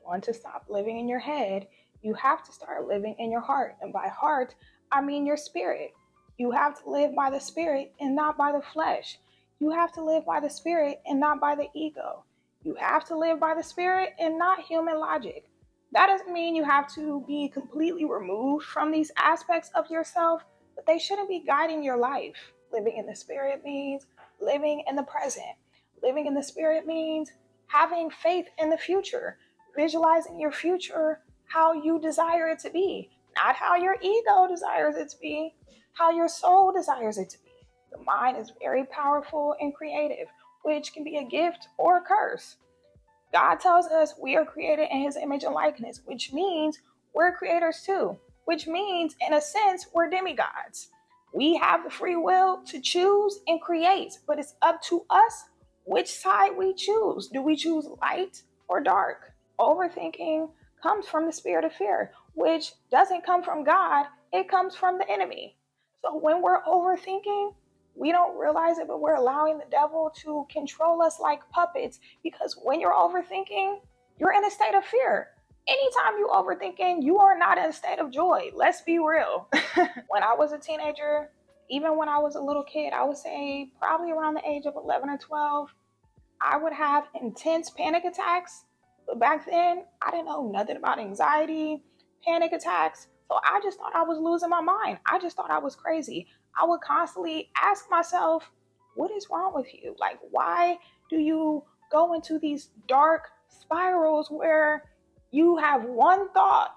want to stop living in your head, you have to start living in your heart. And by heart, I mean your spirit. You have to live by the spirit and not by the flesh. You have to live by the spirit and not by the ego. You have to live by the spirit and not human logic. That doesn't mean you have to be completely removed from these aspects of yourself, but they shouldn't be guiding your life. Living in the spirit means living in the present. Living in the spirit means having faith in the future, visualizing your future how you desire it to be, not how your ego desires it to be, how your soul desires it to be. The mind is very powerful and creative, which can be a gift or a curse. God tells us we are created in his image and likeness, which means we're creators too, which means, in a sense, we're demigods. We have the free will to choose and create, but it's up to us which side we choose. Do we choose light or dark? Overthinking comes from the spirit of fear, which doesn't come from God, it comes from the enemy. So when we're overthinking, we don't realize it, but we're allowing the devil to control us like puppets, because when you're overthinking, you're in a state of fear. Anytime you overthinking, you are not in a state of joy. Let's be real. When I was a teenager, even when I was a little kid, I would say probably around the age of 11 or 12, I would have intense panic attacks. But back then, I didn't know nothing about anxiety, panic attacks. So I just thought I was losing my mind. I just thought I was crazy. I would constantly ask myself, what is wrong with you? Like, why do you go into these dark spirals where you have one thought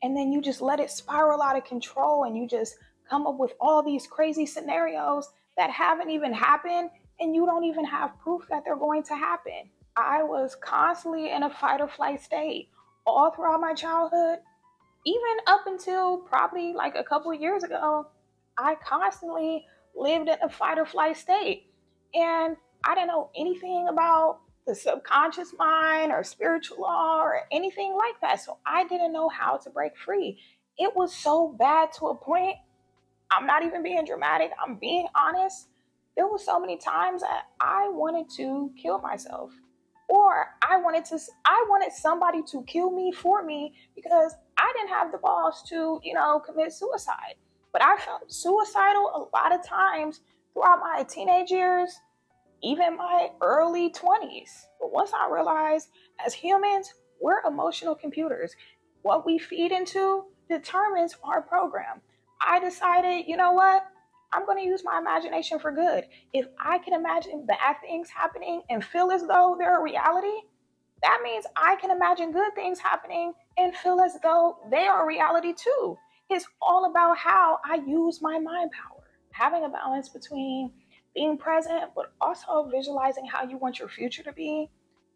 and then you just let it spiral out of control and you just come up with all these crazy scenarios that haven't even happened and you don't even have proof that they're going to happen? I was constantly in a fight or flight state all throughout my childhood, even up until probably like a couple of years ago. I constantly lived in a fight or flight state. And I didn't know anything about the subconscious mind or spiritual law or anything like that. So I didn't know how to break free. It was so bad to a point. I'm not even being dramatic. I'm being honest. There were so many times that I wanted to kill myself, or I wanted somebody to kill me for me because I didn't have the balls to, commit suicide. But I felt suicidal a lot of times throughout my teenage years, even my early 20s. But once I realized, as humans, we're emotional computers. What we feed into determines our program. I decided, you know what? I'm going to use my imagination for good. If I can imagine bad things happening and feel as though they're a reality, that means I can imagine good things happening and feel as though they are reality too. It's all about how I use my mind power. Having a balance between being present, but also visualizing how you want your future to be.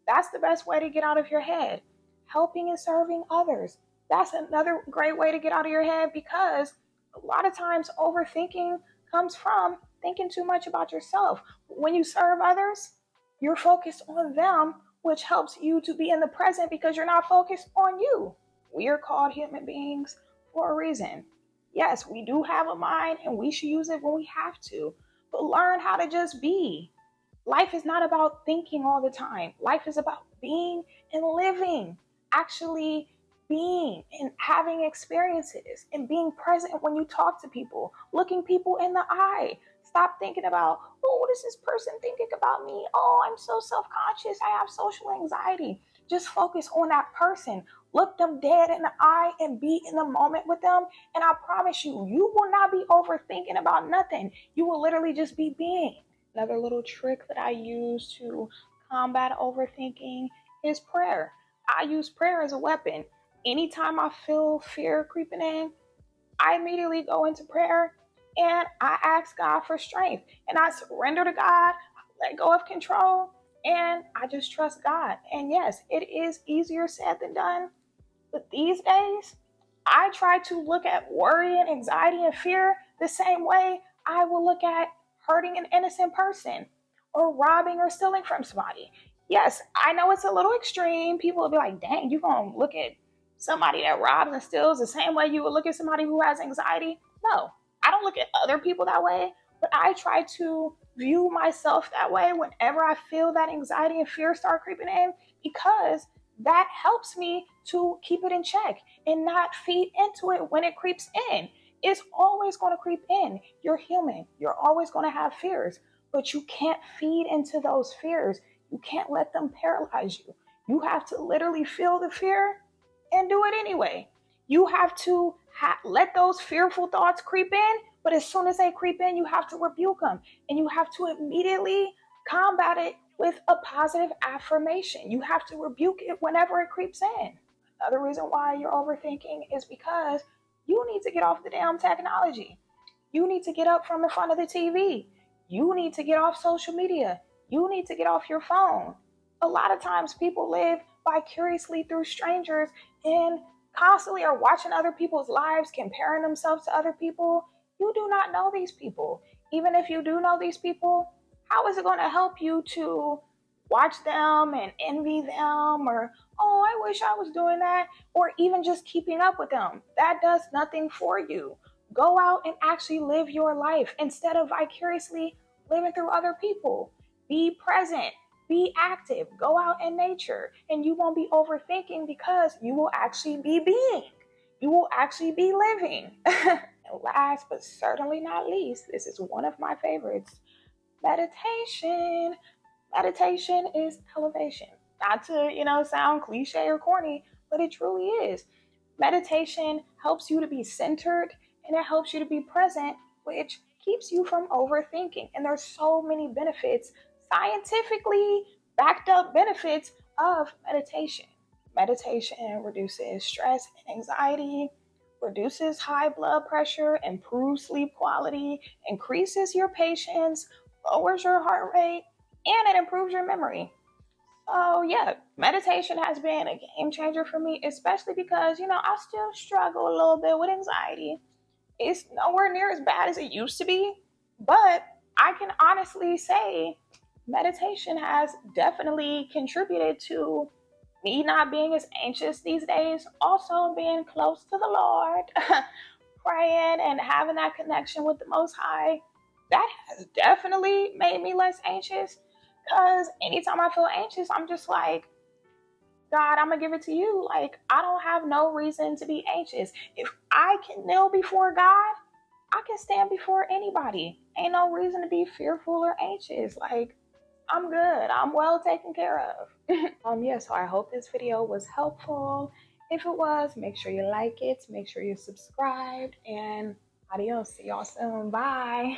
That's the best way to get out of your head. Helping and serving others. That's another great way to get out of your head, because a lot of times overthinking comes from thinking too much about yourself. When you serve others, you're focused on them, which helps you to be in the present because you're not focused on you. We are called human beings for a reason. Yes, we do have a mind and we should use it when we have to, but learn how to just be. Life is not about thinking all the time. Life is about being and living, actually being and having experiences and being present when you talk to people, looking people in the eye. Stop thinking about, oh, what is this person thinking about me? Oh, I'm so self-conscious. I have social anxiety. Just focus on that person. Look them dead in the eye and be in the moment with them. And I promise you, you will not be overthinking about nothing. You will literally just be being. Another little trick that I use to combat overthinking is prayer. I use prayer as a weapon. Anytime I feel fear creeping in, I immediately go into prayer and I ask God for strength. And I surrender to God, let go of control, and I just trust God. And yes, it is easier said than done. But these days, I try to look at worry and anxiety and fear the same way I will look at hurting an innocent person or robbing or stealing from somebody. Yes, I know it's a little extreme. People will be like, dang, you're going to look at somebody that robs and steals the same way you would look at somebody who has anxiety. No, I don't look at other people that way, but I try to view myself that way whenever I feel that anxiety and fear start creeping in, because that helps me to keep it in check and not feed into it when it creeps in. It's always going to creep in. You're human. You're always going to have fears, but you can't feed into those fears. You can't let them paralyze you. You have to literally feel the fear and do it anyway. You have to let those fearful thoughts creep in, but as soon as they creep in, you have to rebuke them and you have to immediately combat it with a positive affirmation. You have to rebuke it whenever it creeps in. Another reason why you're overthinking is because you need to get off the damn technology. You need to get up from in front of the TV. You need to get off social media. You need to get off your phone. A lot of times people live vicariously through strangers and constantly are watching other people's lives, comparing themselves to other people. You do not know these people. Even if you do know these people, how is it going to help you to watch them and envy them or, oh, I wish I was doing that, or even just keeping up with them? That does nothing for you. Go out and actually live your life instead of vicariously living through other people. Be present, be active, go out in nature, and you won't be overthinking because you will actually be being. You will actually be living. And last but certainly not least, this is one of my favorites, meditation. Meditation is elevation. Not to, sound cliche or corny, but it truly is. Meditation helps you to be centered and it helps you to be present, which keeps you from overthinking. And there's so many benefits, scientifically backed up benefits of meditation. Meditation reduces stress and anxiety, reduces high blood pressure, improves sleep quality, increases your patience, lowers your heart rate, and it improves your memory. So yeah, meditation has been a game changer for me, especially because, I still struggle a little bit with anxiety. It's nowhere near as bad as it used to be, but I can honestly say meditation has definitely contributed to me not being as anxious these days, also being close to the Lord, praying and having that connection with the Most High. That has definitely made me less anxious because anytime I feel anxious, I'm just like, God, I'm gonna give it to you. Like, I don't have no reason to be anxious. If I can kneel before God, I can stand before anybody. Ain't no reason to be fearful or anxious. Like, I'm good. I'm well taken care of. Yeah, so I hope this video was helpful. If it was, make sure you like it, make sure you're subscribed, and adios. See y'all soon. Bye.